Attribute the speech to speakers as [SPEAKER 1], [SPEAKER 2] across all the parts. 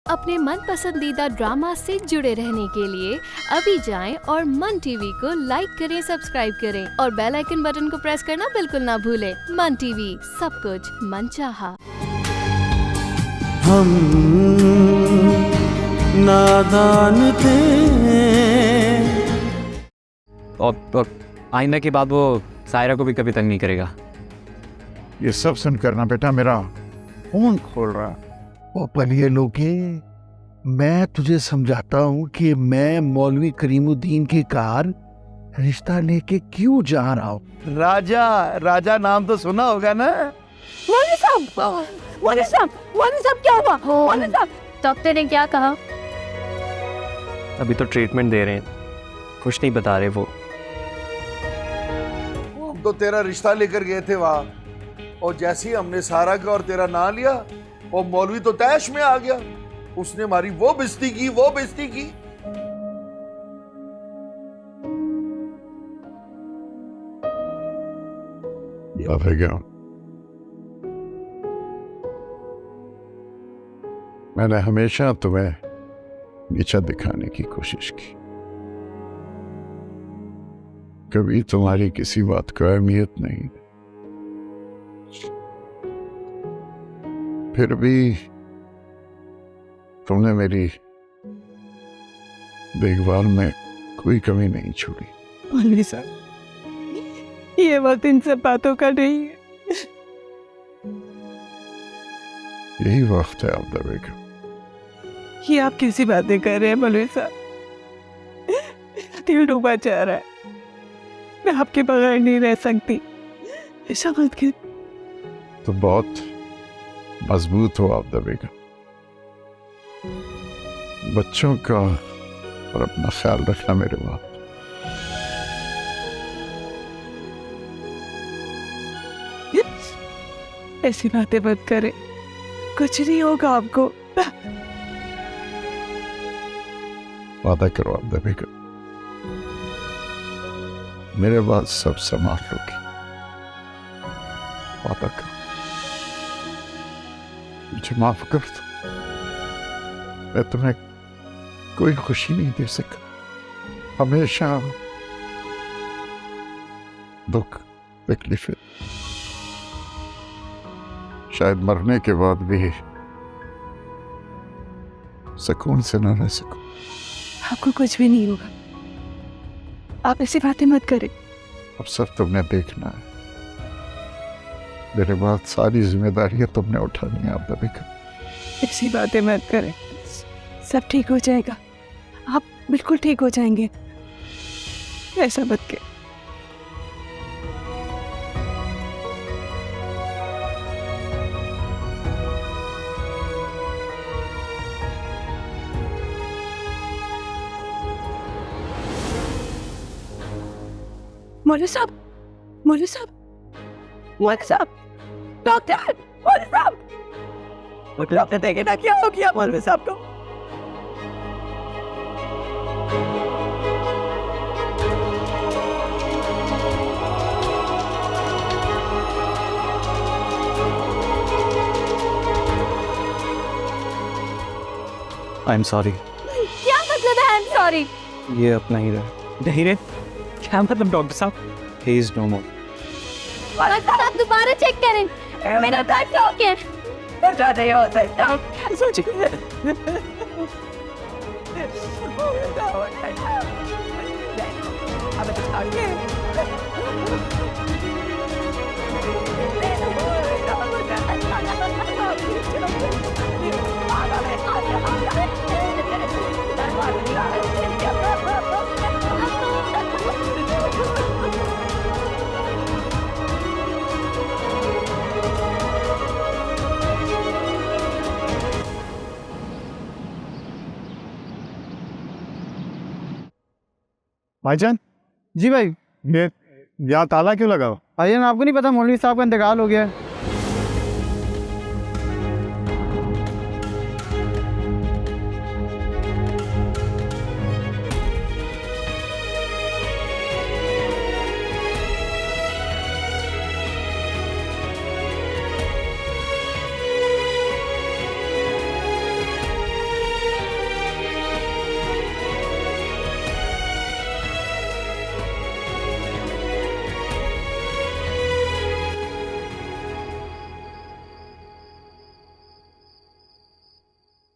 [SPEAKER 1] अपने मन पसंदीदा ड्रामा से जुड़े रहने के लिए अभी जाएं और मन टीवी को लाइक करें, सब्सक्राइब करें और बेल आइकन बटन को प्रेस करना बिल्कुल ना भूलें। मन टीवी, सब कुछ मनचाहा।
[SPEAKER 2] हम नादान थे।
[SPEAKER 3] और आइंदा के बाद वो सायरा को भी कभी तंग नहीं करेगा।
[SPEAKER 4] ये सब सुन करना बेटा मेरा खून खोल रहा।
[SPEAKER 5] ओ पलिए लोगे, मैं तुझे समझाता हूँ कि मैं मौलवी करीमुद्दीन की कार रिश्ता लेके क्यों जा रहा हूँ। राजा नाम तो सुना होगा ना।
[SPEAKER 6] मौलवी साहब क्या हुआ? मौलवी साहब, डॉक्टर ने क्या कहा?
[SPEAKER 3] अभी तो ट्रीटमेंट दे रहे हैं, कुछ नहीं बता रहे वो।
[SPEAKER 7] हम तो तेरा रिश्ता लेकर गए थे वहां, और जैसे ही हमने सारा का और तेरा नाम लिया, वो मौलवी तो तैश में आ गया। उसने हमारी वो बेइज्जती की।
[SPEAKER 4] मैंने हमेशा तुम्हें नीचा दिखाने की कोशिश की, कभी तुम्हारी किसी बात को अहमियत नहीं, फिर भी तुमने मेरी देखभाल में कोई कमी नहीं छोड़ी।
[SPEAKER 8] मौलवी साहब, ये वक्त इन सब बातों का नहीं है।
[SPEAKER 4] यही वक्त है आबदा बेगम।
[SPEAKER 8] ये आप कैसी बातें कर रहे हैं मौलवी साहब? दिल डूबा जा रहा है, मैं आपके बगैर नहीं रह सकती। ऐसा मत कर।
[SPEAKER 4] तो बहुत मजबूत हो आबदा बेगम, बच्चों का और अपना ख्याल रखना मेरे बाप।
[SPEAKER 8] ऐसी बातें मत करें, कुछ नहीं होगा आपको।
[SPEAKER 4] वादा करो आबदा बेगम, मेरे बाद सब संभाल लोगी। वादा करो, मुझे माफ कर दो। मैं तुम्हें कोई खुशी नहीं दे सका, हमेशा दुख तकलीफ, शायद मरने के बाद भी सुकून से न रह सकूं।
[SPEAKER 8] आपको कुछ भी नहीं होगा, आप ऐसी बातें मत करें।
[SPEAKER 4] अब सब तुमने देखना है, मेरे बाद सारी जिम्मेदारियां तुमने उठानी है आबदा बेगम।
[SPEAKER 8] ऐसी बातें मत करें, सब ठीक हो जाएगा, आप बिल्कुल ठीक हो जाएंगे। ऐसा मत कर। मौलवी साहब, डॉक्टर देखे ना क्या हो गया मौलवी साहब को।
[SPEAKER 3] I am sorry.
[SPEAKER 6] क्या मतलब है आई एम सॉरी?
[SPEAKER 3] ये अपना ही रहा। हीरे, क्या मतलब डॉक्टर साहब? ही इज नो मोर।
[SPEAKER 6] मौलवी साहब दोबारा चेक करें, मेरा दर्द हो गया। दर्द नहीं हो सकता।
[SPEAKER 9] भाईजान। जी भाई। ये यहाँ ताला क्यों लगा? भाईजान आपको नहीं पता मौलवी साहब का इंतकाल हो गया है।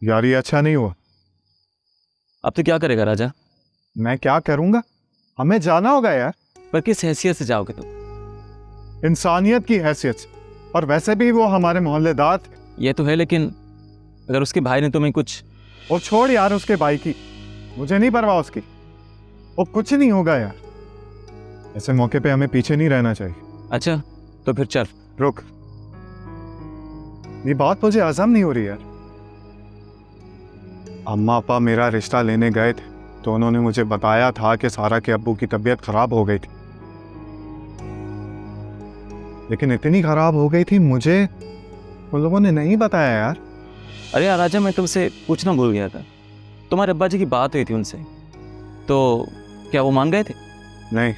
[SPEAKER 9] यार ये अच्छा नहीं हुआ।
[SPEAKER 10] अब तो क्या करेगा राजा?
[SPEAKER 9] मैं क्या करूंगा? हमें जाना होगा यार।
[SPEAKER 10] पर किस हैसियत से जाओगे तुम?
[SPEAKER 9] इंसानियत की हैसियत से। और वैसे भी वो हमारे मोहल्लेदार थे।
[SPEAKER 10] ये तो है, लेकिन अगर उसके भाई ने तुम्हें कुछ...
[SPEAKER 9] और छोड़ यार उसके भाई की, मुझे नहीं परवाह उसकी। वो कुछ नहीं होगा यार। ऐसे मौके पे हमें पीछे नहीं रहना चाहिए।
[SPEAKER 10] अच्छा तो फिर चल।
[SPEAKER 9] रुक, ये बात मुझे हजम नहीं हो रही यार। अम्मा पापा मेरा रिश्ता लेने गए थे तो उन्होंने मुझे बताया था कि सारा के अब्बू की तबीयत खराब हो गई थी, लेकिन इतनी खराब हो गई थी मुझे उन लोगों ने नहीं बताया यार।
[SPEAKER 10] अरे यार राजा, मैं तुमसे पूछना भूल गया था। तुम्हारे अब्बा जी की बात हुई थी उनसे, तो क्या वो मान गए थे?
[SPEAKER 9] नहीं,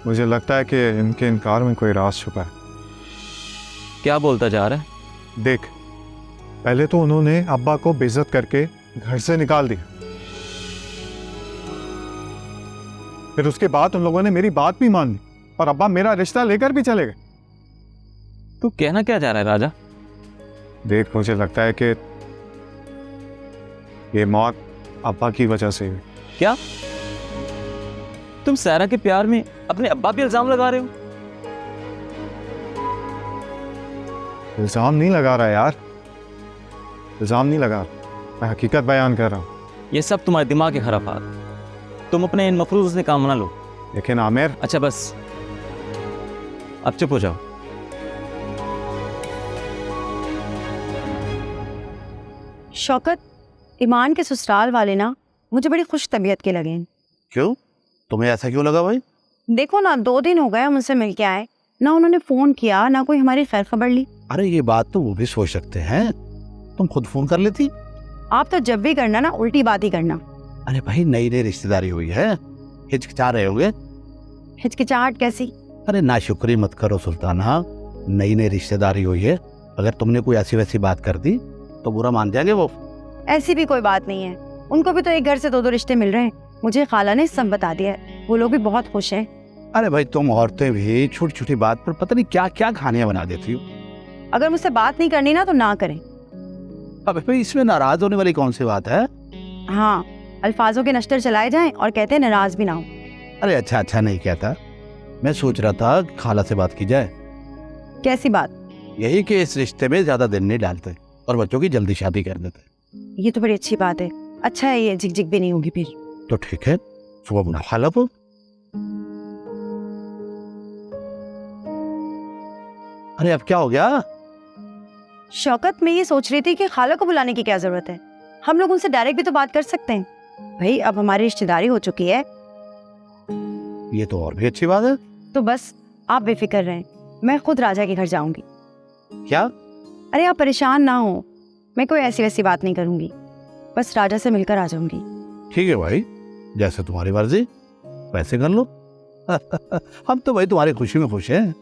[SPEAKER 9] मुझे लगता है कि इनके इनकार में कोई राज छुपा है।
[SPEAKER 10] क्या बोलता जा रहा है?
[SPEAKER 9] देख, पहले तो उन्होंने अब्बा को बेइज्जत करके घर से निकाल दिया, फिर उसके बाद उन लोगों ने मेरी बात भी मान ली और अब्बा मेरा रिश्ता लेकर भी चले गए।
[SPEAKER 10] तू कहना क्या चाह रहा है राजा?
[SPEAKER 9] देख, मुझे लगता है कि ये मौत अब्बा की वजह से हुई।
[SPEAKER 10] क्या तुम सारा के प्यार में अपने अब्बा पे इल्जाम लगा रहे हो?
[SPEAKER 9] इल्जाम नहीं लगा रहा यार, इल्जाम नहीं लगा रहा, मैं हकीकत बयान कर रहा हूँ।
[SPEAKER 10] ये सब तुम्हारे दिमाग के खराफात। तुम अपने इन मफरूज से काम ना लो।
[SPEAKER 9] लेकिन आमिर...
[SPEAKER 10] अच्छा बस, अब चुप हो जाओ।
[SPEAKER 11] शौकत, ईमान के ससुराल वाले ना मुझे बड़ी खुश तबीयत के लगे।
[SPEAKER 5] क्यों? तुम्हें ऐसा क्यों लगा भाई?
[SPEAKER 11] देखो ना, 2 दिन हो गए मुझसे मिल के आए, ना उन्होंने फोन किया ना कोई हमारी खैर खबर ली।
[SPEAKER 5] अरे ये बात तो वो भी सोच सकते हैं, तुम खुद फोन कर लेती।
[SPEAKER 11] आप तो जब भी करना ना उल्टी बात ही करना।
[SPEAKER 5] अरे भाई, नई नई रिश्तेदारी हुई है, हिचकिचा रहे होंगे।
[SPEAKER 11] हिचकिचाहट कैसी?
[SPEAKER 5] अरे नाशुक्री मत करो सुल्ताना, नई नई रिश्तेदारी हुई है, अगर तुमने कोई ऐसी वैसी बात कर दी तो बुरा मान जाएंगे वो।
[SPEAKER 11] ऐसी भी कोई बात नहीं है, उनको भी तो एक घर से 2 रिश्ते मिल रहे हैं। मुझे खाला ने सब बता दिया है, वो लोग भी बहुत खुश हैं।
[SPEAKER 5] अरे भाई, तुम औरतें भी छोटी छोटी बात पर पता नहीं क्या क्या कहानियां बना देती हो।
[SPEAKER 11] अगर मुझसे बात नहीं करनी ना तो ना करें।
[SPEAKER 5] अबे भाई, इसमें नाराज होने वाली कौन सी बात है?
[SPEAKER 11] हाँ, अल्फाजों के नश्तर चलाए जाएं और कहते हैं नाराज भी ना हो।
[SPEAKER 5] अरे अच्छा नहीं कहता, मैं सोच रहा था कि खाला से बात की जाए।
[SPEAKER 11] कैसी बात?
[SPEAKER 5] यही कि इस रिश्ते में ज्यादा दिन नहीं डालते और बच्चों की जल्दी शादी कर देते।
[SPEAKER 11] ये तो बड़ी अच्छी बात है। अच्छा है, ये झिक भी नहीं होगी फिर।
[SPEAKER 5] तो ठीक है, सुबह बुला खाला को। अरे अब क्या हो गया?
[SPEAKER 11] शौकत, मैं ये सोच रही थी कि खाला को बुलाने की क्या जरूरत है, हम लोग उनसे डायरेक्ट भी तो बात कर सकते हैं। भाई अब हमारी रिश्तेदारी हो चुकी है।
[SPEAKER 5] ये तो और भी अच्छी बात है।
[SPEAKER 11] तो बस आप बेफिक्र रहें, मैं खुद राजा के घर जाऊंगी।
[SPEAKER 5] क्या?
[SPEAKER 11] अरे आप परेशान ना हो, मैं कोई ऐसी वैसी बात नहीं करूंगी, बस राजा से मिलकर आ जाऊंगी।
[SPEAKER 5] ठीक है भाई, जैसे तुम्हारी मर्जी, वैसे कर लो। हम तो भाई तुम्हारी खुशी में खुश हैं।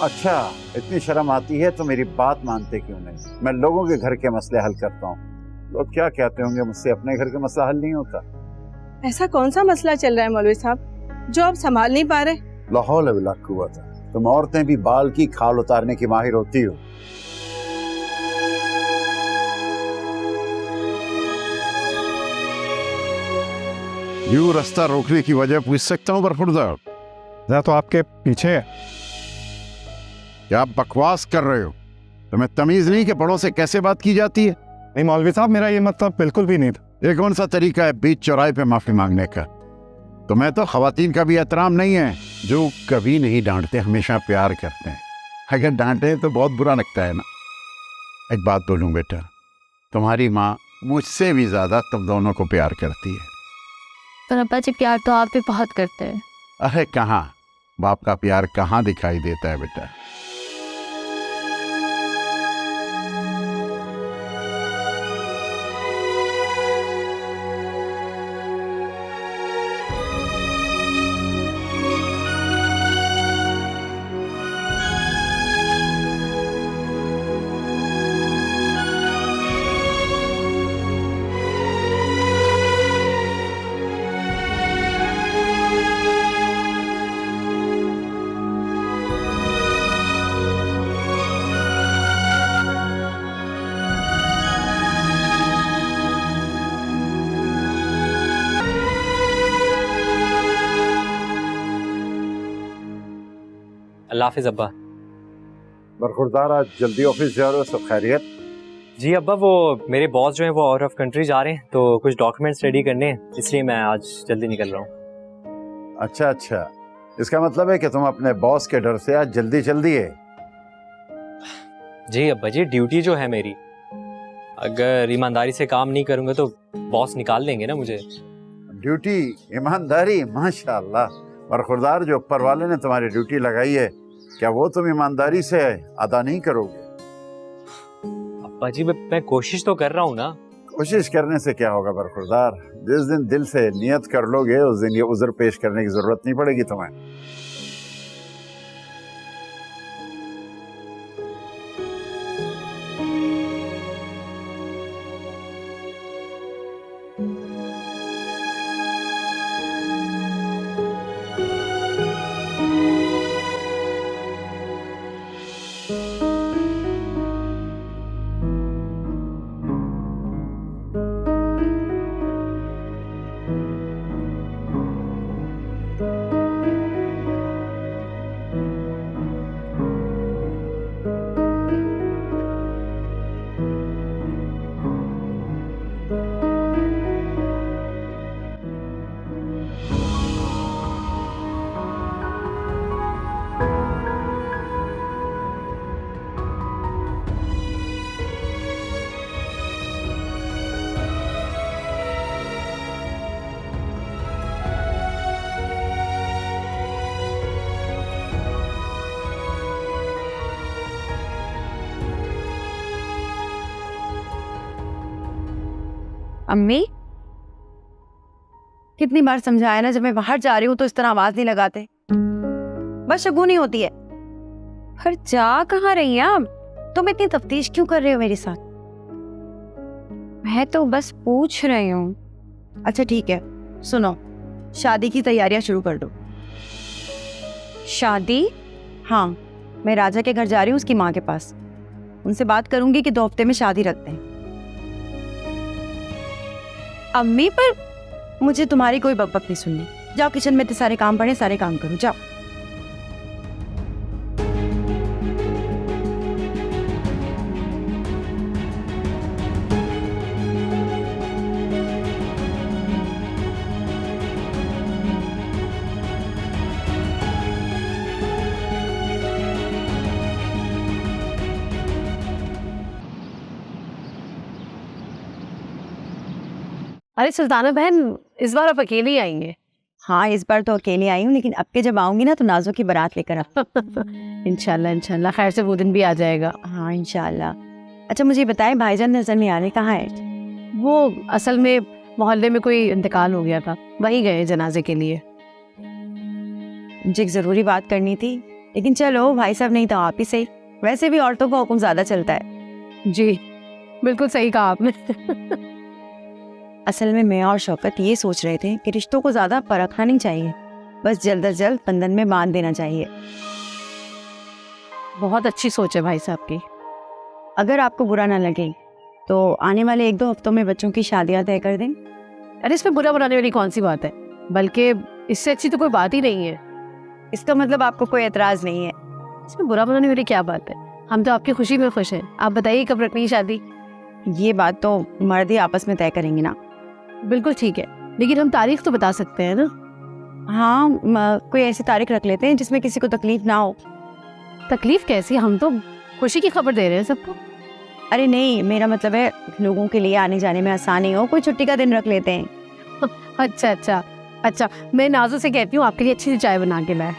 [SPEAKER 12] अच्छा, इतनी शर्म आती है तो मेरी बात मानते क्यों नहीं? मैं लोगों के घर के मसले हल करता हूँ। लोग क्या कहते होंगे मुझसे, अपने घर का मसला हल नहीं होता।
[SPEAKER 8] ऐसा कौन सा मसला चल रहा है मौलवी साहब जो आप संभाल नहीं पा रहे?
[SPEAKER 12] लाहौल बिला कुव्वत। तुम औरतें भी बाल की खाल उतारने की माहिर होती हो।
[SPEAKER 4] यूं रास्ता रोकने की वजह पूछ सकता हूँ बरखुरदार?
[SPEAKER 9] मैं तो आपके पीछे है।
[SPEAKER 4] क्या आप बकवास कर रहे हो? तुम्हें तमीज नहीं कि बड़ों से कैसे बात की जाती है?
[SPEAKER 9] नहीं मौलवी साहब, मेरा ये मतलब बिल्कुल भी नहीं था।
[SPEAKER 4] ये कौन सा तरीका है बीच चौराहे पे माफी मांगने का? तुम्हें तो खवातीन का भी एहतराम नहीं है, जो कभी नहीं डांटते, हमेशा प्यार करते हैं। अगर डांटे तो बहुत बुरा लगता है ना। एक बात बोलूं बेटा, तुम्हारी माँ मुझसे भी ज्यादा तुम दोनों को प्यार करती है।
[SPEAKER 6] पर अब्बा जी प्यार तो आप भी बहुत करते हैं।
[SPEAKER 4] अरे कहाँ, बाप का प्यार कहाँ दिखाई देता है बेटा?
[SPEAKER 3] अल्लाह हाफिज़ अब्बा।
[SPEAKER 12] बरखुरदार, आज जल्दी ऑफिस जा रहे हो, सब खैरियत?
[SPEAKER 3] जी अब्बा, वो मेरे बॉस जो हैं वो आउट ऑफ कंट्री जा रहे हैं, तो कुछ डॉक्यूमेंट्स रेडी करने हैं, इसलिए मैं आज जल्दी निकल रहा हूँ।
[SPEAKER 12] अच्छा अच्छा, इसका मतलब है कि तुम अपने बॉस के डर से आज जल्दी चल दिए?
[SPEAKER 3] जी अब्बा जी, ड्यूटी जो है मेरी, अगर ईमानदारी से काम नहीं करूँगा तो बॉस निकाल देंगे ना मुझे।
[SPEAKER 12] ड्यूटी, ईमानदारी, माशाअल्लाह। बरखुरदार, जो ऊपर वाले ने तुम्हारी ड्यूटी लगाई है, क्या वो तुम ईमानदारी से अदा नहीं करोगे?
[SPEAKER 3] अब्बा जी, मैं कोशिश तो कर रहा हूँ ना।
[SPEAKER 12] कोशिश करने से क्या होगा बरखुरदार, जिस दिन दिल से नियत कर लोगे उस दिन ये उज़्र पेश करने की जरूरत नहीं पड़ेगी तुम्हें।
[SPEAKER 11] अम्मी, कितनी बार समझाया ना, जब मैं बाहर जा रही हूँ तो इस तरह आवाज नहीं लगाते, बस शगुनी होती है। पर जा कहाँ रही हैं आप? तुम इतनी तफ्तीश क्यों कर रहे हो मेरे साथ? मैं तो बस पूछ रही हूँ। अच्छा ठीक है, सुनो, शादी की तैयारियां शुरू कर दो। शादी? हाँ, मैं राजा के घर जा रही हूँ, उसकी माँ के पास। उनसे बात करूंगी कि 2 हफ्ते में शादी रखते हैं। अम्मी, पर मुझे तुम्हारी कोई बकबक नहीं सुननी। जाओ किचन में, इतने सारे काम पड़े, सारे काम करो, जाओ।
[SPEAKER 6] अरे सुल्ताना बहन, इस बार आप अकेली आई हैं?
[SPEAKER 11] हाँ, इस बार तो अकेले आई हूँ, लेकिन अब के जब आऊंगी ना तो नाजो की बारात लेकर आ।
[SPEAKER 6] इंशाल्लाह इंशाल्लाह, खैर से वो दिन भी आ जाएगा।
[SPEAKER 11] हाँ इंशाल्लाह। अच्छा मुझे बताएं, भाईजान नजर नहीं आ रहे, कहाँ है?
[SPEAKER 6] वो असल में मोहल्ले में कोई इंतकाल हो गया था, वहीं गए जनाजे के लिए।
[SPEAKER 11] मुझे एक जरूरी बात करनी थी, लेकिन चलो भाई साहब नहीं तो आप ही सही, वैसे भी औरतों का हुक्म ज्यादा चलता है।
[SPEAKER 6] जी बिल्कुल सही कहा आपने।
[SPEAKER 11] असल में मैं और शौकत ये सोच रहे थे कि रिश्तों को ज्यादा परखना नहीं चाहिए, बस जल्द अज जल्द बंधन में बांध देना चाहिए।
[SPEAKER 6] बहुत अच्छी सोच है भाई साहब की।
[SPEAKER 11] अगर आपको बुरा ना लगे तो आने वाले 1-2 हफ्तों में बच्चों की शादियां तय कर दें।
[SPEAKER 6] अरे इसमें बुरा बनाने वाली कौन सी बात है, बल्कि इससे अच्छी तो कोई बात ही नहीं है।
[SPEAKER 11] इसका मतलब आपको कोई एतराज नहीं है?
[SPEAKER 6] इसमें बुरा बनाने वाली क्या बात है, हम तो आपकी खुशी में खुश हैं। आप बताइए कब रखनी है शादी?
[SPEAKER 11] ये बात तो मर्द ही आपस में तय करेंगे ना।
[SPEAKER 6] बिल्कुल ठीक है, लेकिन हम तारीख तो बता सकते हैं ना।
[SPEAKER 11] हाँ, कोई ऐसी तारीख रख लेते हैं जिसमें किसी को तकलीफ ना हो।
[SPEAKER 6] तकलीफ कैसी, हम तो खुशी की खबर दे रहे हैं सबको।
[SPEAKER 11] अरे नहीं, मेरा मतलब है लोगों के लिए आने जाने में आसानी हो, कोई छुट्टी का दिन रख लेते हैं।
[SPEAKER 6] अच्छा अच्छा अच्छा, मैं नाजो से कहती हूँ आपके लिए अच्छी सी चाय बना के लाए।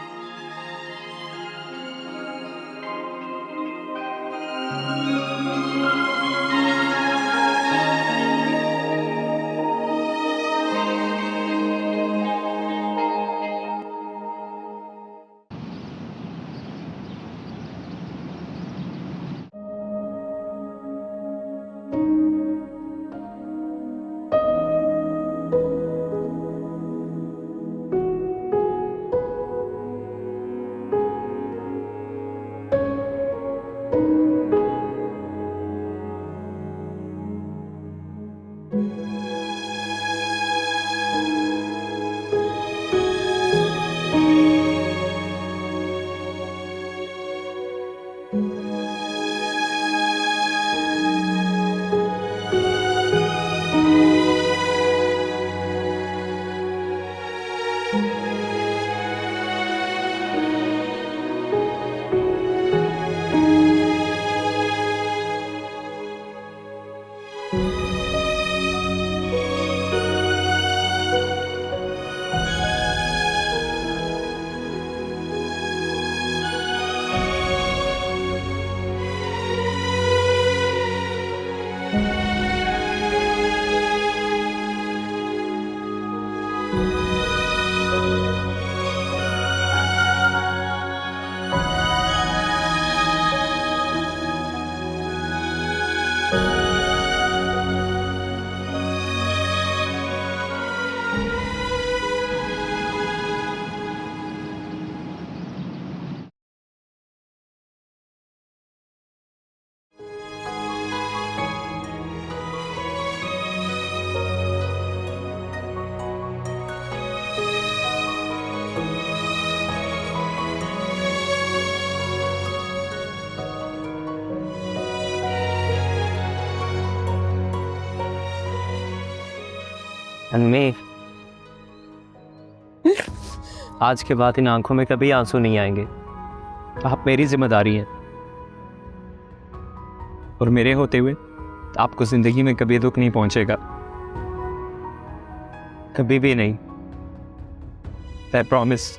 [SPEAKER 3] अम्मी, आज के बाद इन आंखों में कभी आंसू नहीं आएंगे। आप मेरी जिम्मेदारी हैं और मेरे होते हुए आपको जिंदगी में कभी दुख नहीं पहुंचेगा, कभी भी नहीं। I promise।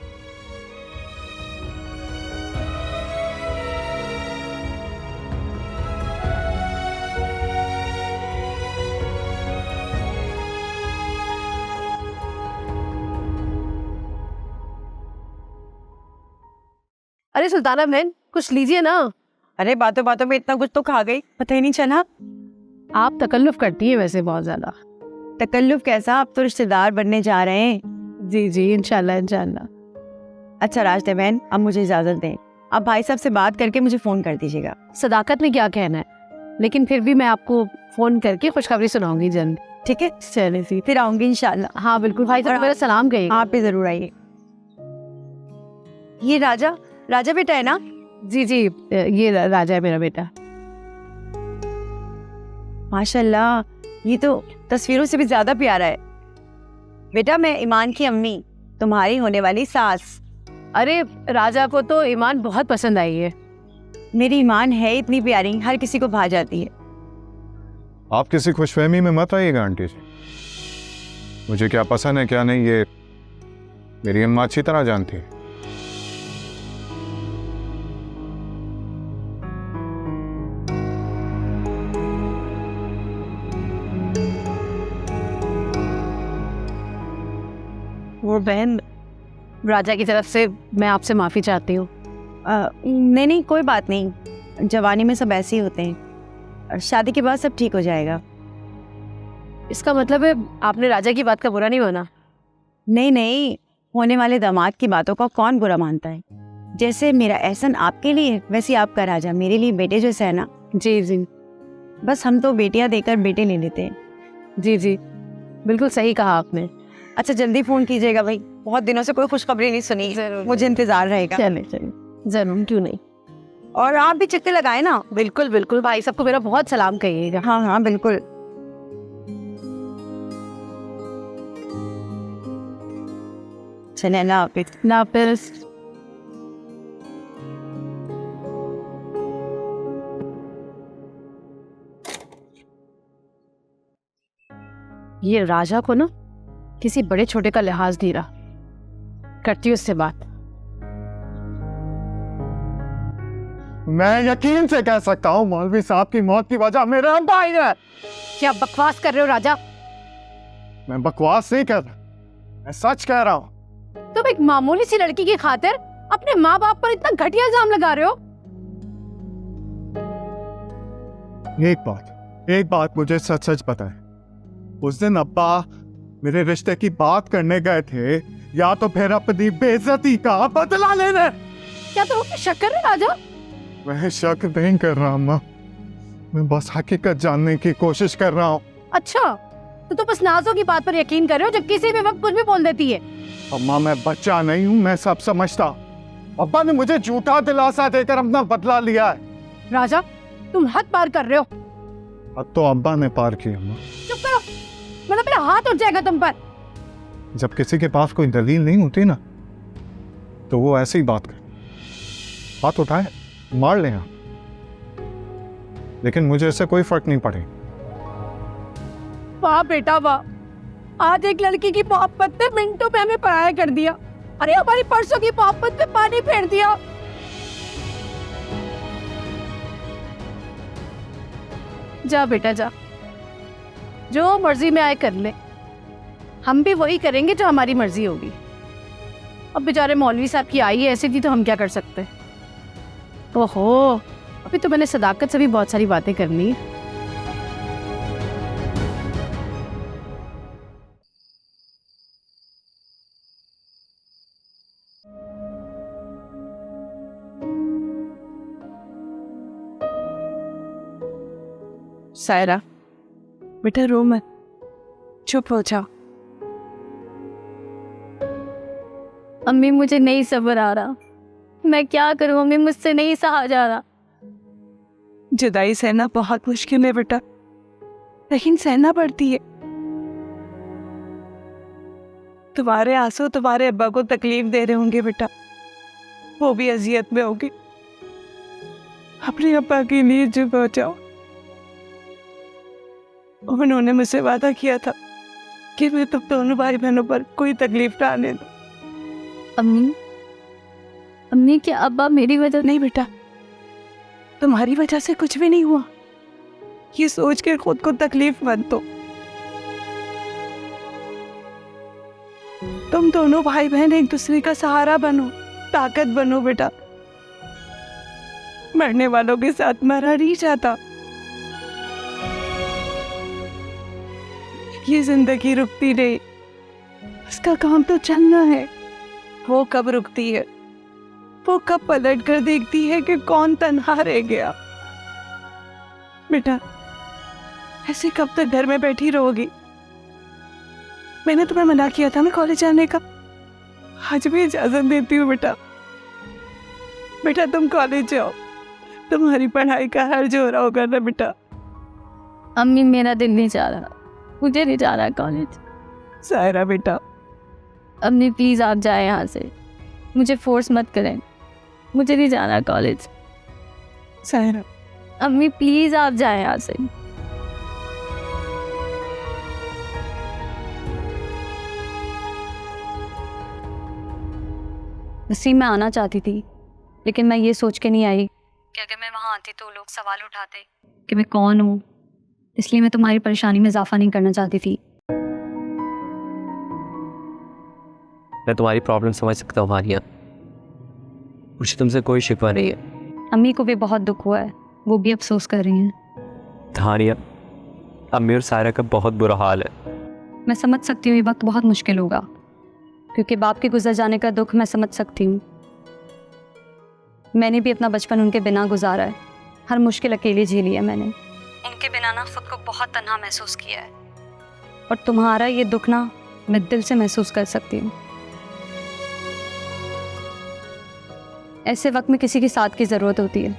[SPEAKER 11] अरे सुल्ताना बहन, कुछ लीजिए ना। अरे बातों बातों में इतना कुछ तो खा गई, पता ही नहीं चला। आप तकल्लुफ करती हैं वैसे बहुत ज्यादा। तकल्लुफ कैसा, आप तो रिश्तेदार बनने जा रहे हैं। जी जी, इंशाल्लाह इंशाल्लाह। अच्छा राजदे बहन, अब मुझे इजाजत दें। आप भाई साहब से बात करके मुझे फोन कर दीजिएगा। सदाकत में क्या कहना है, लेकिन फिर भी मैं आपको फोन करके खुशखबरी सुनाऊंगी जल्द। ठीक है, चलिए सी, फिर आऊंगी इंशाल्लाह। हाँ बिल्कुल, भाई साहब मेरा सलाम कहिएगा। आप भी जरूर आइए। ये राजा राजा बेटा है ना? जी जी, ये राजा है मेरा बेटा। माशाल्लाह, ये तो तस्वीरों से भी ज्यादा प्यारा है। बेटा, मैं ईमान की अम्मी, तुम्हारी होने वाली सास। अरे राजा को तो ईमान बहुत पसंद आई है। मेरी ईमान है इतनी प्यारी, हर किसी को भा जाती है।
[SPEAKER 9] आप किसी खुशफहमी में मत आइएगा आंटी जी। मुझे क्या पसंद है क्या नहीं, ये मेरी अम्मा अच्छी तरह जानती है।
[SPEAKER 11] वो बहन, राजा की तरफ से मैं आपसे माफ़ी चाहती हूँ। नहीं नहीं, कोई बात नहीं, जवानी में सब ऐसे ही होते हैं, और शादी के बाद सब ठीक हो जाएगा। इसका मतलब है आपने राजा की बात का बुरा नहीं माना? नहीं नहीं, होने वाले दामाद की बातों का कौन बुरा मानता है। जैसे मेरा एहसान आपके लिए, वैसे आपका राजा मेरे लिए बेटे जैसा है ना। जी जी, बस हम तो बेटियाँ देकर बेटे ले लेते हैं। जी जी, बिल्कुल सही कहा आपने। अच्छा जल्दी फोन कीजिएगा भाई, बहुत दिनों से कोई खुशखबरी नहीं सुनी, मुझे इंतजार रहेगा। चले चले, जरूर, क्यों नहीं। और आप भी चक्कर लगाए ना। बिल्कुल बिल्कुल, भाई सबको मेरा बहुत सलाम कहिएगा। हाँ हाँ बिल्कुल। चले, अल्लाह हाफिज़। अल्लाह हाफिज़। ये राजा को ना किसी बड़े छोटे का लिहाज नहीं रहा। करती हूँ उससे बात।
[SPEAKER 9] मैं यकीन से कह सकता हूँ मौलवी साहब की मौत की वजह मेरे अब्बा ही है।
[SPEAKER 11] क्या बकवास कर रहे हो राजा?
[SPEAKER 9] मैं बकवास नहीं कर रहा, मैं सच कह रहा हूँ।
[SPEAKER 11] तुम एक मामूली सी लड़की की खातिर अपने माँ बाप पर इतना घटिया इल्जाम लगा रहे हो।
[SPEAKER 9] एक बात मुझे सच सच पता है, उस दिन अब्बा मेरे रिश्ते की बात करने गए थे, या तो फिर अपनी बेइज्जती का बदला लेने।
[SPEAKER 11] क्या तुम अपने शक कर रहे राजा?
[SPEAKER 9] मैं शक नहीं कर रहा अम्मा, मैं बस हकीकत जानने की कोशिश कर रहा हूँ।
[SPEAKER 11] अच्छा, तो तुम बस नाज़ों की बात पर यकीन कर रहे हो, जब किसी भी वक्त कुछ भी बोल देती है।
[SPEAKER 9] अम्मा मैं बच्चा नहीं हूँ, मैं सब समझता। अब्बा ने मुझे झूठा दिलासा देकर अपना बदला लिया है।
[SPEAKER 11] राजा, तुम हद पार कर रहे हो।
[SPEAKER 9] अब तो अब्बा ने पार किया अम्मा।
[SPEAKER 11] चुप करो, मतलब मेरा हाथ उठ जाएगा तुम पर।
[SPEAKER 9] जब किसी के पास कोई दलील नहीं होती ना, तो वो ऐसे ही बात कर, हाथ उठाए मार ले आप, लेकिन मुझे इससे कोई फर्क नहीं पड़े।
[SPEAKER 11] वाह बेटा वाह, आज एक लड़की की मोहब्बत ने मिनटों में हमें पराया कर दिया। अरे हमारी परसों की मोहब्बत पे पानी फेर दिया। जा बेटा जा, जो मर्जी में आए कर ले, हम भी वही करेंगे जो हमारी मर्जी होगी। अब बेचारे मौलवी साहब की आई ऐसी थी तो हम क्या कर सकते। ओहो, अभी तो मैंने सदाकत से भी बहुत सारी बातें करनी है।
[SPEAKER 8] सायरा, बेटा रो मत, चुप हो जाओ।
[SPEAKER 1] अम्मी मुझे नहीं सब्र आ रहा, मैं क्या करूं अम्मी, मुझसे नहीं सहा जा रहा।
[SPEAKER 8] जुदाई सहना बहुत मुश्किल है बेटा, लेकिन सहना पड़ती है। तुम्हारे आंसू तुम्हारे अब्बा को तकलीफ दे रहे होंगे बेटा, वो भी अजियत में होंगे। अपने अब्बा के लिए चुप हो जाओ। उन्होंने मुझसे वादा किया था कि मैं तुम दोनों भाई बहनों पर कोई तकलीफ ना आने दूं।
[SPEAKER 6] अम्मी, अम्मी क्या अब्बा मेरी वजह?
[SPEAKER 8] नहीं बेटा, तुम्हारी वजह से कुछ भी नहीं हुआ। ये सोच के खुद को तकलीफ मत दो। तुम दोनों भाई बहन एक दूसरे का सहारा बनो, ताकत बनो बेटा। मरने वालों के साथ मरा नहीं जाता। ये जिंदगी रुकती नहीं, उसका काम तो चलना है। वो कब रुकती है? वो कब पलट कर देखती है कि कौन तन्हा रह गया? बेटा, ऐसे कब तक घर में बैठी रहोगी? मैंने तुम्हें मना किया था मैं कॉलेज जाने का, आज भी इजाजत देती हूँ बेटा। बेटा तुम कॉलेज जाओ, तुम्हारी पढ़ाई का हर्ज हो रहा होगा ना बेटा।
[SPEAKER 6] अम्मी मेरा दिल नहीं चाह रहा, मुझे नहीं जा रहा कॉलेज।
[SPEAKER 8] सायरा बेटा,
[SPEAKER 6] अम्मी प्लीज आप जाए यहाँ से, मुझे फोर्स मत करें, मुझे नहीं जाना कॉलेज।
[SPEAKER 8] सायरा,
[SPEAKER 6] अम्मी प्लीज आप जाए यहाँ से।
[SPEAKER 11] वसीम, मैं आना चाहती थी लेकिन मैं ये सोच के नहीं आई कि अगर मैं वहाँ आती तो लोग सवाल उठाते कि मैं कौन हूँ, इसलिए मैं तुम्हारी परेशानी में इजाफा नहीं करना चाहती थी।
[SPEAKER 3] मैं तुम्हारी प्रॉब्लम समझ सकता हूँ हानिया, मुझे तुमसे कोई शिकवा नहीं है।
[SPEAKER 11] अम्मी को भी बहुत दुख हुआ है, वो भी अफसोस कर रही हैं।
[SPEAKER 3] हानिया, अम्मी और सायरा का बहुत बुरा हाल है।
[SPEAKER 11] मैं समझ सकती हूँ ये वक्त बहुत मुश्किल होगा, क्योंकि बाप के गुजर जाने का दुख मैं समझ सकती हूँ। मैंने भी अपना बचपन उनके बिना गुजारा है, हर मुश्किल अकेले झेली है मैंने। उनके बिना ना खुद को बहुत तन्हा महसूस किया है, और तुम्हारा ये दुख ना मैं दिल से महसूस कर सकती हूँ। ऐसे वक्त में किसी के साथ की ज़रूरत होती है,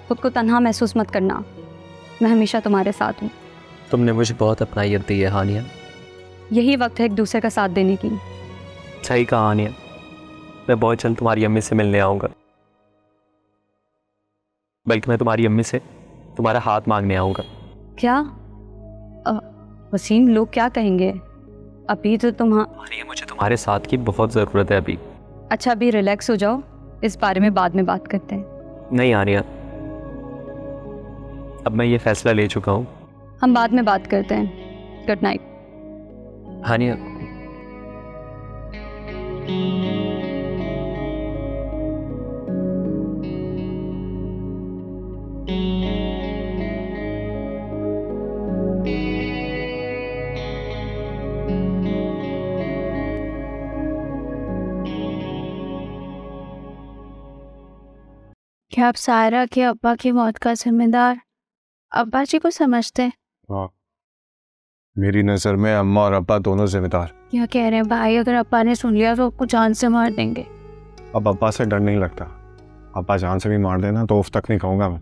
[SPEAKER 11] खुद को तन्हा महसूस मत करना, मैं हमेशा तुम्हारे साथ हूँ।
[SPEAKER 3] तुमने मुझे बहुत अपनाइयत दी है हानिया।
[SPEAKER 11] यही वक्त है एक दूसरे का साथ देने की।
[SPEAKER 3] सही कहा हानिया, मैं बहुत जल्द तुम्हारी अम्मी से मिलने आऊँगा, बल्कि मैं तुम्हारी अम्मी से तुम्हारा हाथ मांगने आऊँगा।
[SPEAKER 11] क्या वसीम, लोग क्या कहेंगे? अभी तो
[SPEAKER 3] हानिया, मुझे तुम्हारे साथ की बहुत ज़रूरत है अभी।
[SPEAKER 11] अच्छा, अभी रिलैक्स हो जाओ, इस बारे में बाद में बात करते हैं।
[SPEAKER 3] नहीं हानिया, अब मैं ये फैसला ले चुका हूँ।
[SPEAKER 11] हम बाद में बात करते हैं। Good night.
[SPEAKER 3] हानिया,
[SPEAKER 6] क्या आप सायरा के अब्बा की मौत का जिम्मेदार अब्बा जी को समझते हैं?
[SPEAKER 9] हाँ, मेरी नज़र में अम्मा और अब्बा दोनों जिम्मेदार।
[SPEAKER 6] क्या कह रहे हैं भाई? अगर अब्बा ने सुन लिया तो आपको जान से मार देंगे।
[SPEAKER 9] अब अब्बा से डर नहीं लगता, अब्बा जान से भी मार देना तो उफ तक नहीं कहूँगा मैं।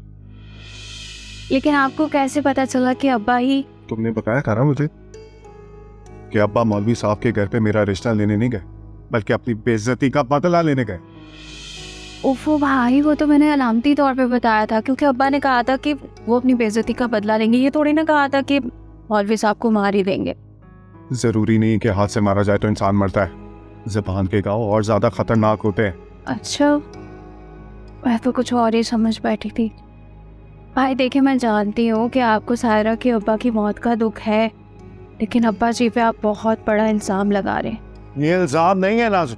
[SPEAKER 6] लेकिन आपको कैसे पता चला कि अब्बा ही?
[SPEAKER 9] तुमने बताया था ना मुझे कि अब्बा मौलवी साहब के घर पे मेरा रिश्ता लेने नहीं गए, बल्कि अपनी बेइज्जती का बदला लेने गए।
[SPEAKER 6] ओफो भाई, वो तो मैंने अलामती तौर पे बताया था, क्योंकि अब्बा ने कहा था कि वो अपनी बेइज्जती का बदला लेंगे। ये थोड़ी ना कहा था कि मौलवी साहब को मार ही देंगे।
[SPEAKER 9] जरूरी नहीं कि हाथ से मारा जाए तो इंसान मरता है, ज़बान के घाव और ज्यादा खतरनाक होते हैं।
[SPEAKER 6] अच्छा, मैं तो कुछ और ही समझ बैठी थी। भाई देखिए, मैं जानती हूँ कि आपको सायरा के अब्बा की मौत का दुख है, लेकिन अब्बा जी पे आप बहुत बड़ा इल्ज़ाम लगा रहे हैं।
[SPEAKER 9] ये इल्ज़ाम नहीं है नाज़,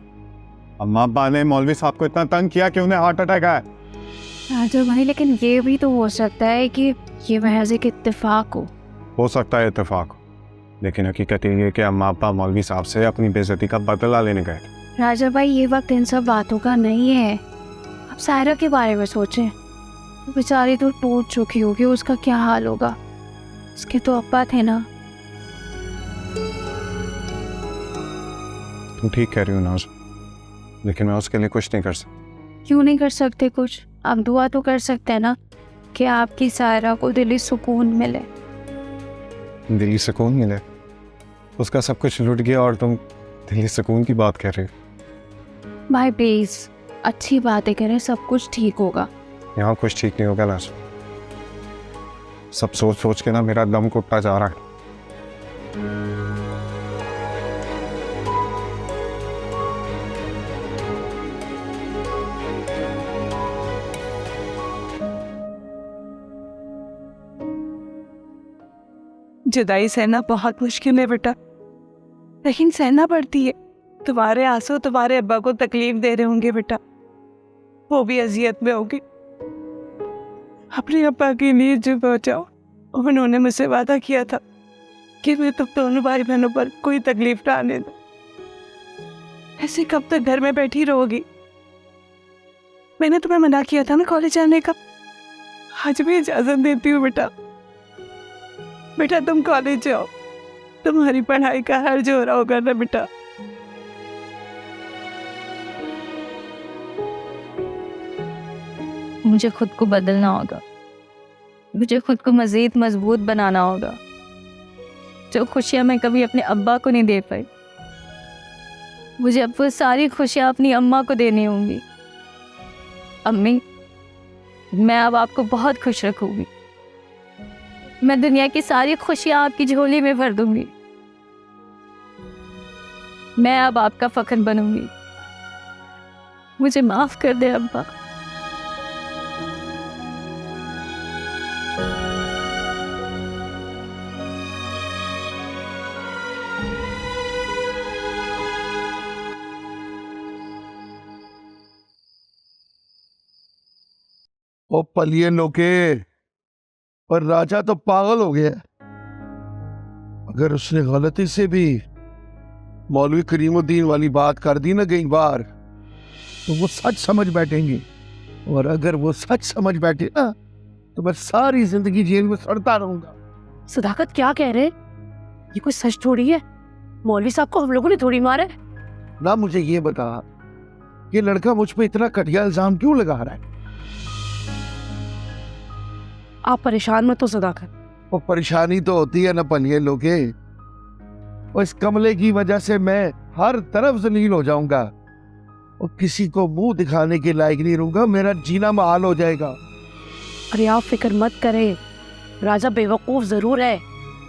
[SPEAKER 9] अम्मा अब्बा ने मौलवी साहब को इतना तंग किया कि उन्हें हार्ट अटैक आया।
[SPEAKER 6] राजा भाई, लेकिन ये भी तो हो सकता है कि ये महज एक इत्तेफाक हो
[SPEAKER 9] सकता है इत्तेफाक, लेकिन हकीकत ये है कि अम्मा अब्बा मौलवी साहब से अपनी बेइज्जती का बदला लेने गए।
[SPEAKER 6] राजा भाई, ये वक्त इन सब बातों का नहीं है। आप सायरा के बारे में सोचें, वो बेचारी तो टूट चुकी होगी, उसका क्या हाल होगा? उसके तो अब्बा थे ना।
[SPEAKER 9] तुम ठीक कह रही हो नाज़, लेकिन मैं उसके लिए कुछ नहीं कर सकता।
[SPEAKER 6] क्यों नहीं कर सकते कुछ? आप दुआ तो कर सकते हैं ना कि आपकी सायरा को दिली सुकून मिले।
[SPEAKER 9] दिली सुकून मिले? उसका सब कुछ लुट गया और तुम दिल्ली सुकून की बात कर रहे हो?
[SPEAKER 6] भाई प्लीज अच्छी बातें करें, सब कुछ ठीक होगा।
[SPEAKER 9] यहाँ कुछ ठीक नहीं होगा नाज। सब सोच सोच के ना मेरा दम घुटता जा रहा है।
[SPEAKER 8] जुदाई सहना बहुत मुश्किल है बेटा, लेकिन सहना पड़ती है। तुम्हारे आंसू तुम्हारे अब्बा को तकलीफ दे रहे होंगे बेटा, वो भी अजियत में होगी। अपने अब्बा के लिए चुप हो जाओ। उन्होंने मुझसे वादा किया था कि मैं तुम दोनों भाई बहनों पर कोई तकलीफ ना आने दूं। ऐसे कब तक घर में बैठी रहोगी? मैंने तुम्हें मना किया था ना कॉलेज जाने का, आज भी इजाजत देती हूँ बेटा। बेटा तुम कॉलेज जाओ, तुम्हारी पढ़ाई का हर्ज हो रहा होगा ना बेटा।
[SPEAKER 6] मुझे खुद को बदलना होगा, मुझे खुद को मज़ीद मजबूत बनाना होगा। जो खुशियाँ मैं कभी अपने अब्बा को नहीं दे पाई, मुझे अब वो सारी खुशियाँ अपनी अम्मा को देनी होंगी। अम्मी, मैं अब आपको बहुत खुश रखूँगी। मैं दुनिया की सारी खुशियाँ आपकी झोली में भर दूँगी। मैं अब आपका फख्र बनूँगी। मुझे माफ़ कर दे अब्बा।
[SPEAKER 7] ओ पलिए लोके, पर राजा तो पागल हो गया। अगर उसने गलती से भी मौलवी करीमुद्दीन वाली बात कर दी ना कई बार, तो वो सच समझ बैठेंगे। और अगर वो सच समझ बैठे ना, तो मैं सारी जिंदगी जेल में सड़ता रहूंगा।
[SPEAKER 11] सदाकत क्या कह रहे? ये कोई सच थोड़ी है। मौलवी साहब को हम लोगों ने थोड़ी मारा है।
[SPEAKER 7] ना मुझे ये बता, ये लड़का मुझ पे इतना घटिया इल्जाम क्यों लगा रहा है?
[SPEAKER 11] आप परेशान मत हो सदाकत।
[SPEAKER 7] वो परेशानी तो होती है ना पलिए लोगे। और इस कमले की वजह से मैं हर तरफ जलील हो जाऊंगा और किसी को मुंह दिखाने के लायक नहीं रहूंगा। मेरा जीना महाल हो जाएगा।
[SPEAKER 11] अरे आप फिक्र मत करें, राजा बेवकूफ जरूर है,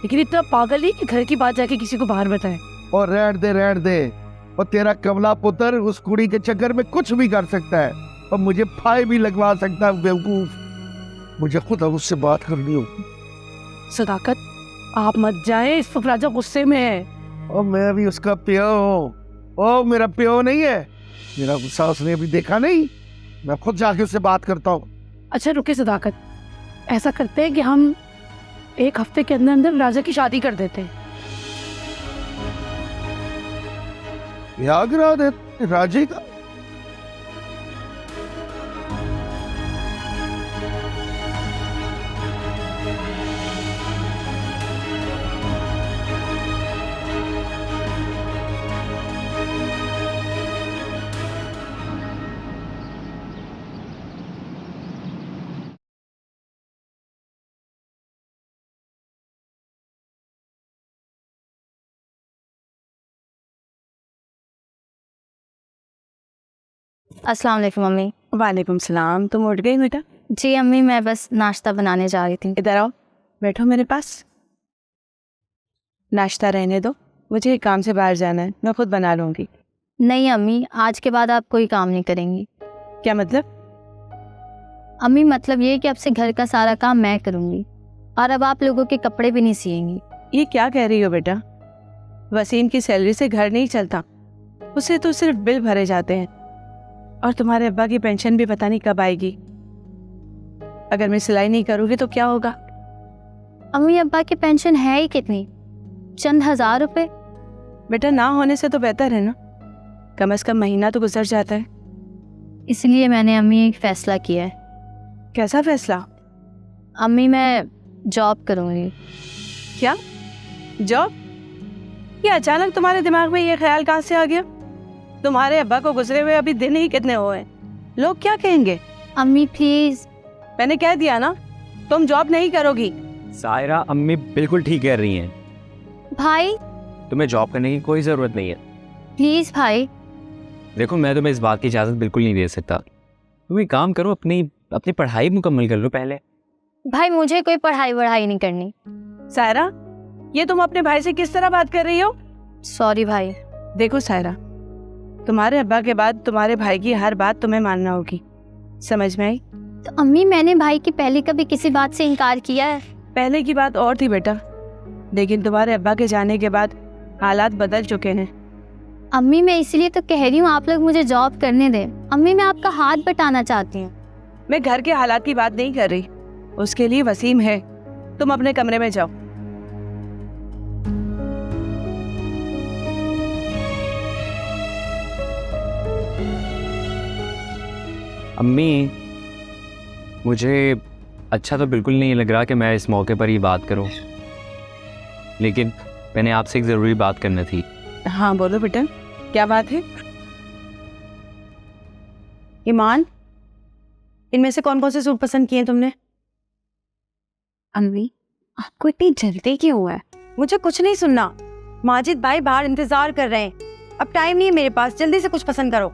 [SPEAKER 11] लेकिन इतना पागल नहीं कि घर की बात जाके किसी को बाहर बताए।
[SPEAKER 7] और रहन दे। और तेरा कमला पुत्र उस कुड़ी के चक्कर में कुछ भी कर सकता है और मुझे फाय भी लगवा सकता है। बेवकूफ, मुझे खुद अब उससे बात करनी होगी।
[SPEAKER 11] सदाकत आप मत जाएं, इस वक्त राजा गुस्से में है।
[SPEAKER 7] और मैं भी उसका प्यो हूँ। ओ मेरा प्यो नहीं है, मेरा गुस्सा उसने अभी देखा नहीं। मैं खुद जाके उससे बात करता हूँ।
[SPEAKER 11] अच्छा रुके सदाकत, ऐसा करते हैं कि हम एक हफ्ते के अंदर अंदर राजा की शादी कर देते हैं।
[SPEAKER 7] क्या करा दे राजे का?
[SPEAKER 6] अस्सलाम वालेकुम मम्मी।
[SPEAKER 11] वालेकुम सलाम। तुम उठ गई बेटा?
[SPEAKER 6] जी अम्मी, मैं बस नाश्ता बनाने जा रही थी।
[SPEAKER 11] इधर आओ, बैठो मेरे पास। नाश्ता रहने दो, मुझे एक काम से बाहर जाना है, मैं खुद बना लूँगी।
[SPEAKER 6] नहीं अम्मी, आज के बाद आप कोई काम नहीं करेंगी।
[SPEAKER 11] क्या मतलब?
[SPEAKER 6] अम्मी मतलब ये कि अब से घर का सारा काम मैं करूँगी और अब आप लोगों के कपड़े भी नहीं सिएंगी।
[SPEAKER 11] ये क्या कह रही हो बेटा? वसीम की सैलरी से घर नहीं चलता, उसे तो सिर्फ बिल भरे जाते हैं। और तुम्हारे अब्बा की पेंशन भी पता नहीं कब आएगी। अगर मैं सिलाई नहीं करूँगी तो क्या होगा?
[SPEAKER 6] अम्मी अब्बा की पेंशन है ही कितनी, चंद 1000 रुपए।
[SPEAKER 11] बेटा ना होने से तो बेहतर है ना, कम से कम महीना तो गुजर जाता है।
[SPEAKER 6] इसलिए मैंने अम्मी एक फैसला किया है।
[SPEAKER 11] कैसा फैसला?
[SPEAKER 6] अम्मी मैं जॉब करूँगी।
[SPEAKER 11] क्या जॉब? ये अचानक तुम्हारे दिमाग में ये ख्याल कहाँ से आ गया? तुम्हारे अब्बा को गुजरे हुए अभी दिन ही कितने हुए, लोग क्या कहेंगे?
[SPEAKER 6] अम्मी प्लीज।
[SPEAKER 11] मैंने कह दिया ना, तुम जॉब नहीं करोगी।
[SPEAKER 3] सायरा, अम्मी बिल्कुल ठीक कह रही हैं।
[SPEAKER 6] भाई
[SPEAKER 3] तुम्हें जॉब करने की कोई जरूरत नहीं है।
[SPEAKER 6] प्लीज भाई।
[SPEAKER 10] देखो मैं तुम्हें इस बात की इजाज़त बिल्कुल नहीं दे सकता। तुम एक काम करो, अपनी पढ़ाई मुकम्मल कर लो पहले।
[SPEAKER 6] भाई मुझे कोई पढ़ाई वढ़ाई नहीं करनी।
[SPEAKER 11] सायरा, ये तुम अपने भाई से किस तरह बात कर रही हो?
[SPEAKER 6] सॉरी भाई।
[SPEAKER 11] देखो सायरा, तुम्हारे अब्बा के बाद तुम्हारे भाई की हर बात तुम्हें मानना होगी, समझ में आई?
[SPEAKER 6] तो अम्मी, मैंने भाई की पहले कभी किसी बात से इनकार किया है?
[SPEAKER 11] पहले की बात और थी बेटा, लेकिन तुम्हारे अब्बा के जाने के बाद हालात बदल चुके हैं।
[SPEAKER 6] अम्मी, मैं इसलिए तो कह रही हूँ आप लोग मुझे जॉब करने दें। अम्मी, मैं आपका हाथ बटाना चाहती हूँ।
[SPEAKER 11] मैं घर के हालात की बात नहीं कर रही, उसके लिए वसीम है। तुम अपने कमरे में जाओ।
[SPEAKER 10] अम्मी, मुझे अच्छा तो बिल्कुल नहीं लग रहा कि मैं इस मौके पर ये बात करूं, लेकिन मैंने आपसे एक ज़रूरी बात करनी थी।
[SPEAKER 11] हाँ बोलो बेटा, क्या बात है? ईमान, इनमें से कौन कौन से सूट पसंद किए तुमने?
[SPEAKER 6] अम्मी, आपको इतनी जल्दी क्यों है?
[SPEAKER 11] मुझे कुछ नहीं सुनना। माजिद भाई बाहर इंतजार कर रहे हैं, अब टाइम नहीं है मेरे पास, जल्दी से कुछ पसंद करो।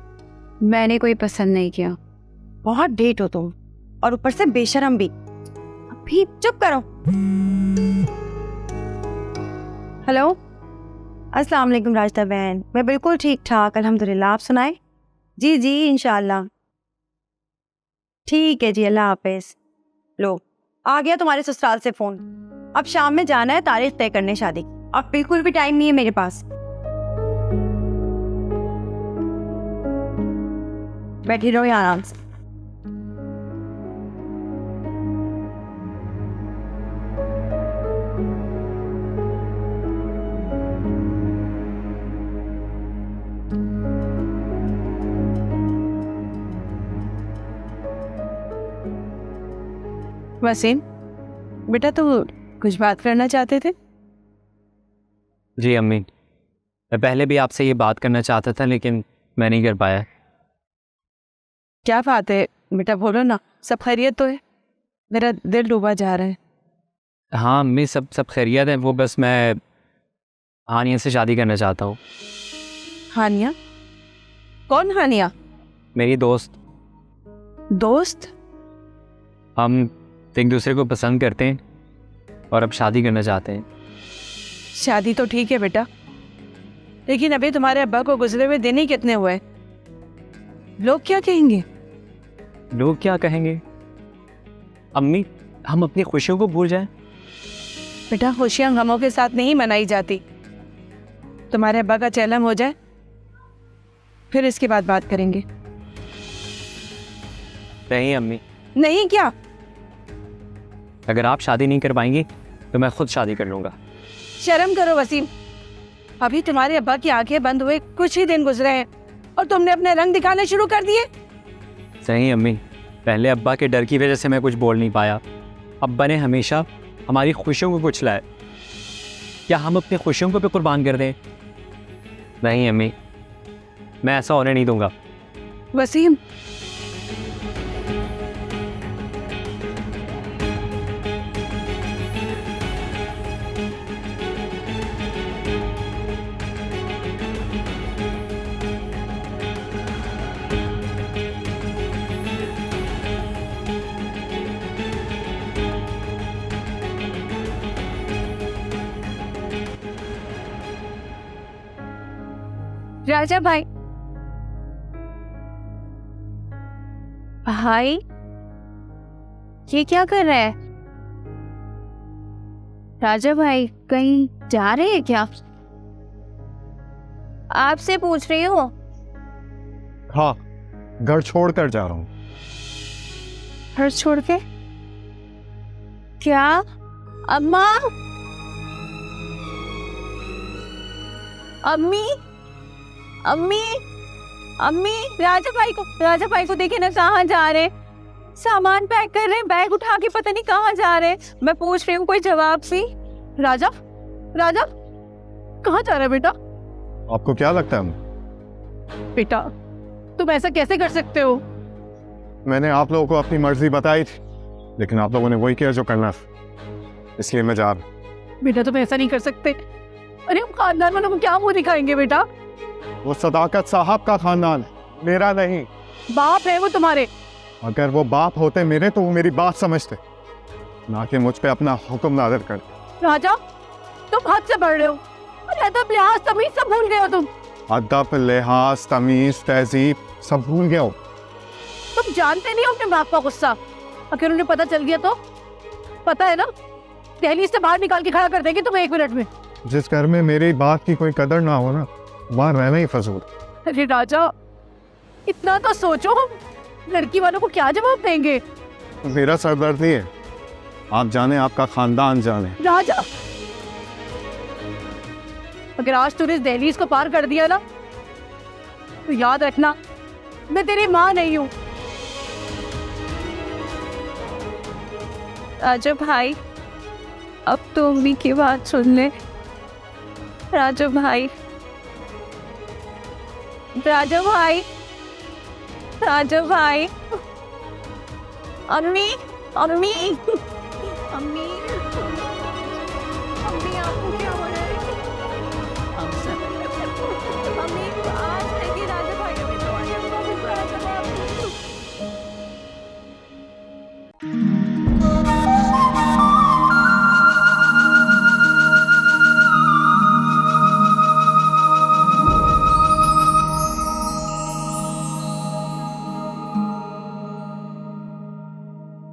[SPEAKER 6] मैंने कोई पसंद नहीं किया।
[SPEAKER 11] बहुत डेट हो तुम, और ऊपर से बेशरम भी। अभी चुप करो। हेलो, अस्सलाम वालेकुम राजता बहन। मैं बिल्कुल ठीक ठाक अल्हम्दुलिल्लाह, आप सुनाए? जी जी इंशाल्लाह। ठीक है जी, अल्लाह हाफिज। लो, आ गया तुम्हारे ससुराल से फोन। अब शाम में जाना है तारीख तय करने शादी की। अब बिल्कुल भी टाइम नहीं है मेरे पास। बैठी रहो यहाँ आराम से। वसीम बेटा, तू कुछ बात करना चाहते थे?
[SPEAKER 10] जी अम्मी, मैं पहले भी आपसे ये बात करना चाहता था, लेकिन मैं नहीं कर पाया।
[SPEAKER 11] क्या बात है बेटा, बोलो ना। सब खैरियत तो है? मेरा दिल डूबा जा रहा है।
[SPEAKER 10] हाँ अम्मी, सब खैरियत है। वो बस मैं हानिया से शादी करना चाहता हूँ।
[SPEAKER 11] हानिया? कौन हानिया?
[SPEAKER 10] मेरी दोस्त।
[SPEAKER 11] दोस्त?
[SPEAKER 10] हम एक दूसरे को पसंद करते हैं और अब शादी करना चाहते हैं।
[SPEAKER 11] शादी तो ठीक है बेटा, लेकिन अभी तुम्हारे अब्बा को गुजरे हुए दिन ही कितने हुए? लोग क्या कहेंगे?
[SPEAKER 10] लोग क्या कहेंगे? अम्मी, हम अपनी खुशियों को भूल जाएं।
[SPEAKER 11] बेटा, खुशियां गमों के साथ नहीं मनाई जाती। तुम्हारे अब्बा का चैलम हो जाए, फिर इसके बाद बात करेंगे।
[SPEAKER 10] नहीं अम्मी।
[SPEAKER 11] नहीं क्या?
[SPEAKER 10] अगर आप शादी नहीं कर पाएंगी तो मैं खुद शादी कर लूँगा।
[SPEAKER 11] शर्म करो वसीम, अभी तुम्हारे अब्बा की आंखें बंद हुए कुछ ही दिन गुजरे हैं और तुमने अपने रंग दिखाने शुरू कर दिए।
[SPEAKER 10] सही अम्मी, पहले अब्बा के डर की वजह से मैं कुछ बोल नहीं पाया। अब्बा ने हमेशा हमारी खुशियों को कुचला है। क्या हम अपनी खुशियों को भी कुर्बान कर दें? नहीं अम्मी, मैं ऐसा होने नहीं दूंगा।
[SPEAKER 11] वसीम,
[SPEAKER 6] राजा भाई। भाई, ये क्या कर रहा है? राजा भाई, कहीं जा रहे हैं क्या? आपसे पूछ रही हूँ।
[SPEAKER 9] हाँ, घर छोड़कर जा रहा हूँ।
[SPEAKER 6] घर छोड़ के? क्या? अम्मा? अम्मी? अम्मी? अम्मी, राजा भाई को देखे ना कहाँ जा रहे, सामान पैक कर रहे, बैग उठा के पता नहीं कहाँ जा रहे। मैं पूछ रही हूँ, कोई जवाब सी। राजा कहाँ जा रहा है बेटा?
[SPEAKER 9] आपको क्या लगता है?
[SPEAKER 11] बेटा, तुम ऐसा कैसे कर सकते हो?
[SPEAKER 9] मैंने आप लोगों को अपनी मर्जी बताई थी, लेकिन आप लोगों ने वही किया जो करना था, इसलिए मैं जा रहा हूं।
[SPEAKER 11] बेटा, तुम ऐसा नहीं कर सकते। अरे हम खानदान वालों को क्या मुंह दिखाएंगे बेटा?
[SPEAKER 9] वो सदाकत साहब का खानदान है, मेरा नहीं।
[SPEAKER 11] बाप है वो तुम्हारे।
[SPEAKER 9] अगर वो बाप होते मेरे तो वो मेरी बात समझते, ना कि मुझ पे अपना हुक्म नादिर कर।
[SPEAKER 11] राजा तुम हद से बढ़ रहे हो, और अदब लिहाज तमीज सब भूल गए हो तुम।
[SPEAKER 9] अदब लिहाज तमीज तहजीब सब भूल गया हो।
[SPEAKER 11] तुम जानते नहीं हो अपने बाप का गुस्सा, अगर उन्हें पता चल गया तो पता है ना, दहलीज से बाहर निकाल के खड़ा कर देंगे तुम्हें 1 मिनट में।
[SPEAKER 9] जिस घर में मेरी बात की कोई कदर ना हो ना, वहाँ रहना ही फजूल।
[SPEAKER 11] अरे राजा इतना तो सोचो, हम लड़की वालों को क्या जवाब देंगे।
[SPEAKER 9] मेरा सरदर्द ही है, आप जाने, आपका खानदान जाने।
[SPEAKER 11] राजा अगर आज तूने इस दहलीज को पार कर दिया ना, तो याद रखना मैं तेरी माँ नहीं हूँ।
[SPEAKER 6] राजू भाई अब तो अम्मी की बात सुन ले। राजू भाई, राजू भाई, राजू भाई, अम्मी अम्मी अम्मी अम्मी आपको क्या हो रहा है?